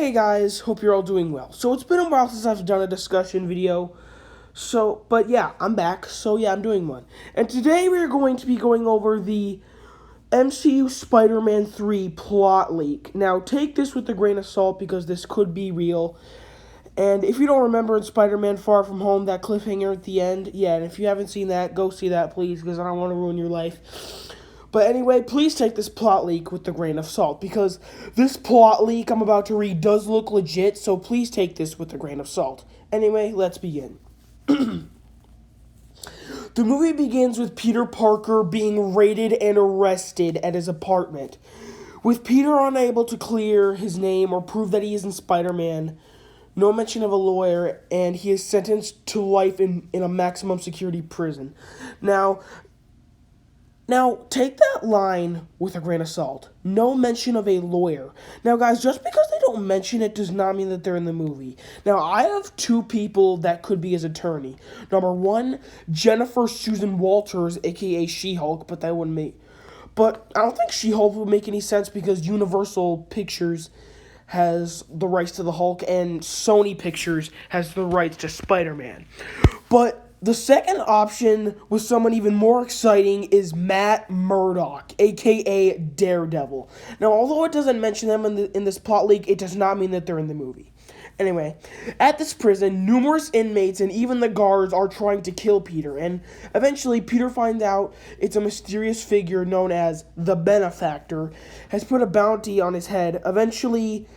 Hey guys, hope you're all doing well. So it's been a while since I've done a discussion video. But yeah, I'm back. So yeah, I'm doing one. And today we're going to be going over the MCU Spider-Man 3 plot leak. Now, take this with a grain of salt because this could be real. And if you don't remember in Spider-Man Far From Home, that cliffhanger at the end, yeah, and if you haven't seen that, go see that, please, because I don't want to ruin your life. But anyway, please take this plot leak with a grain of salt, because this plot leak I'm about to read does look legit, so please take this with a grain of salt. Anyway, let's begin. The movie begins with Peter Parker being raided and arrested at his apartment. With Peter unable to clear his name or prove that he isn't Spider-Man, no mention of a lawyer, and he is sentenced to life in a maximum security prison. Now, take that line with a grain of salt. No mention of a lawyer. Now, guys, just because they don't mention it does not mean that they're in the movie. Now, I have two people that could be his attorney. Number one, Jennifer Susan Walters, a.k.a. She-Hulk, but that wouldn't make... But I don't think She-Hulk would make any sense because Universal Pictures has the rights to the Hulk and Sony Pictures has the rights to Spider-Man. But the second option with someone even more exciting is Matt Murdock, aka Daredevil. Now, although it doesn't mention them in this plot leak, it does not mean that they're in the movie. Anyway, at this prison, numerous inmates and even the guards are trying to kill Peter, and eventually Peter finds out it's a mysterious figure known as the Benefactor has put a bounty on his head. Eventually,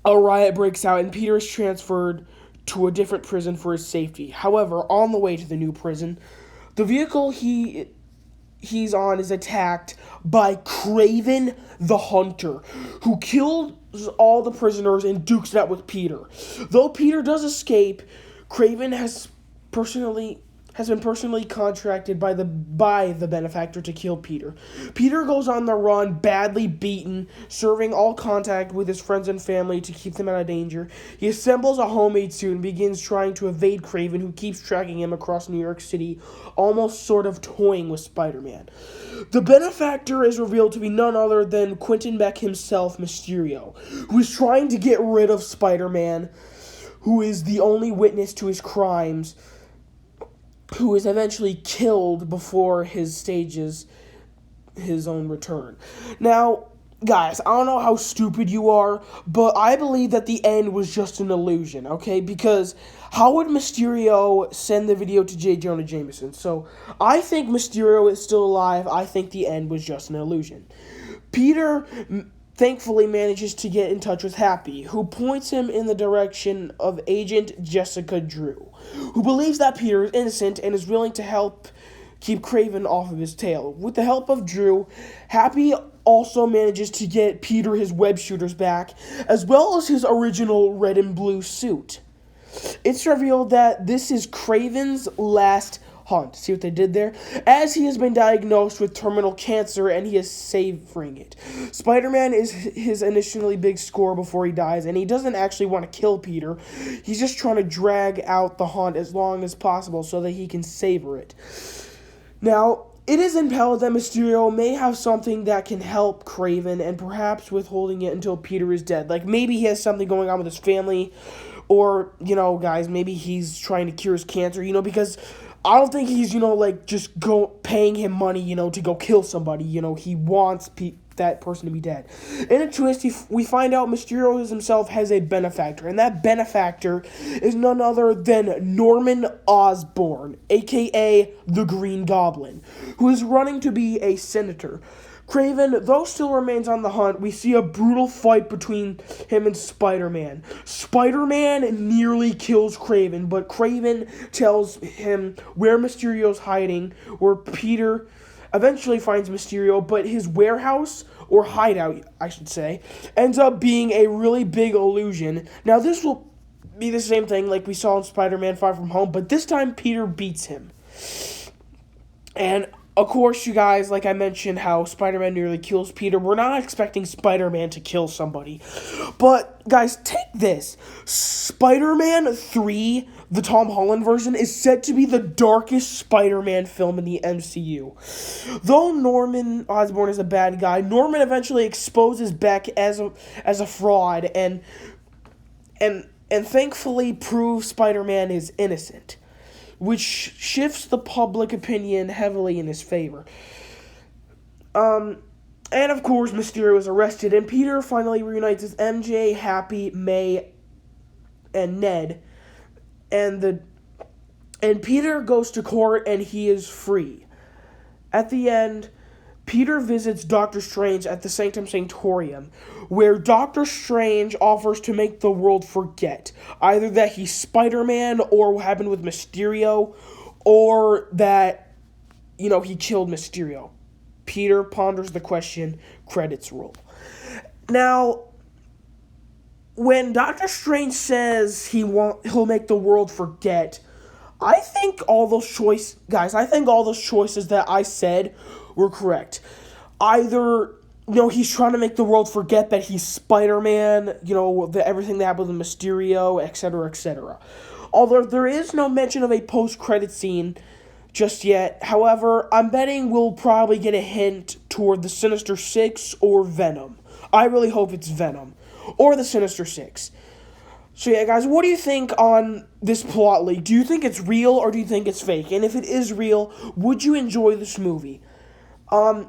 a riot breaks out and Peter is transferred to a different prison for his safety. However, on the way to the new prison, the vehicle he's on is attacked by Kraven the Hunter, who kills all the prisoners and dukes it out with Peter. Though Peter does escape, Kraven has been personally contracted by the Benefactor to kill Peter. Peter goes on the run, badly beaten, serving all contact with his friends and family to keep them out of danger. He assembles a homemade suit and begins trying to evade Kraven, who keeps tracking him across New York City, almost sort of toying with Spider-Man. The Benefactor is revealed to be none other than Quentin Beck himself, Mysterio, who is trying to get rid of Spider-Man, who is the only witness to his crimes, who is eventually killed before his stages his own return. Now, guys, I don't know how stupid you are, but I believe that the end was just an illusion, okay? Because how would Mysterio send the video to J. Jonah Jameson? So, I think Mysterio is still alive. I think the end was just an illusion. Peter thankfully manages to get in touch with Happy, who points him in the direction of Agent Jessica Drew, who believes that Peter is innocent and is willing to help keep Kraven off of his tail. With the help of Drew, Happy also manages to get Peter his web shooters back, as well as his original red and blue suit. It's revealed that this is Kraven's last hunt. See what they did there? As he has been diagnosed with terminal cancer and he is savoring it. Spider-Man is his initially big score before he dies, and he doesn't actually want to kill Peter. He's just trying to drag out the hunt as long as possible so that he can savor it. Now, it is impelled that Mysterio may have something that can help Kraven, and perhaps withholding it until Peter is dead. Like, maybe he has something going on with his family, or, guys, maybe he's trying to cure his cancer, because I don't think he's, just paying him money, to go kill somebody. He wants that person to be dead. In a twist, we find out Mysterio himself has a benefactor, and that benefactor is none other than Norman Osborn, a.k.a. the Green Goblin, who is running to be a senator. Kraven, though still remains on the hunt, we see a brutal fight between him and Spider-Man. Spider-Man nearly kills Kraven, but Kraven tells him where Mysterio's hiding, where Peter eventually finds Mysterio, but his warehouse, or hideout, I should say, ends up being a really big illusion. Now, this will be the same thing like we saw in Spider-Man Far From Home, but this time Peter beats him. And of course, you guys, like I mentioned, how Spider-Man nearly kills Peter. We're not expecting Spider-Man to kill somebody. But, guys, take this. Spider-Man 3, the Tom Holland version, is said to be the darkest Spider-Man film in the MCU. Though Norman Osborn is a bad guy, Norman eventually exposes Beck as a fraud and thankfully proves Spider-Man is innocent, which shifts the public opinion heavily in his favor. And of course, Mysterio is arrested, and Peter finally reunites with MJ, Happy, May, and Ned. And Peter goes to court, and he is free. At the end, Peter visits Doctor Strange at the Sanctum Sanctorum, where Doctor Strange offers to make the world forget either that he's Spider-Man or what happened with Mysterio, or that, he killed Mysterio. Peter ponders the question, credits roll. Now, when Doctor Strange says he'll make the world forget, I think all those choices that I said were correct. Either, he's trying to make the world forget that he's Spider-Man, everything that happened with Mysterio, etc., etc. Although there is no mention of a post-credit scene just yet. However, I'm betting we'll probably get a hint toward the Sinister Six or Venom. I really hope it's Venom or the Sinister Six. So yeah, guys, what do you think on this plot leak? Do you think it's real or do you think it's fake? And if it is real, would you enjoy this movie? I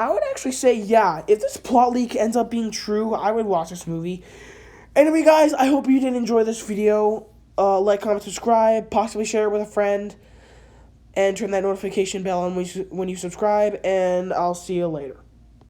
would actually say yeah. If this plot leak ends up being true, I would watch this movie. Anyway, guys, I hope you did enjoy this video. Like, comment, subscribe, possibly share it with a friend, and turn that notification bell on when you subscribe, and I'll see you later.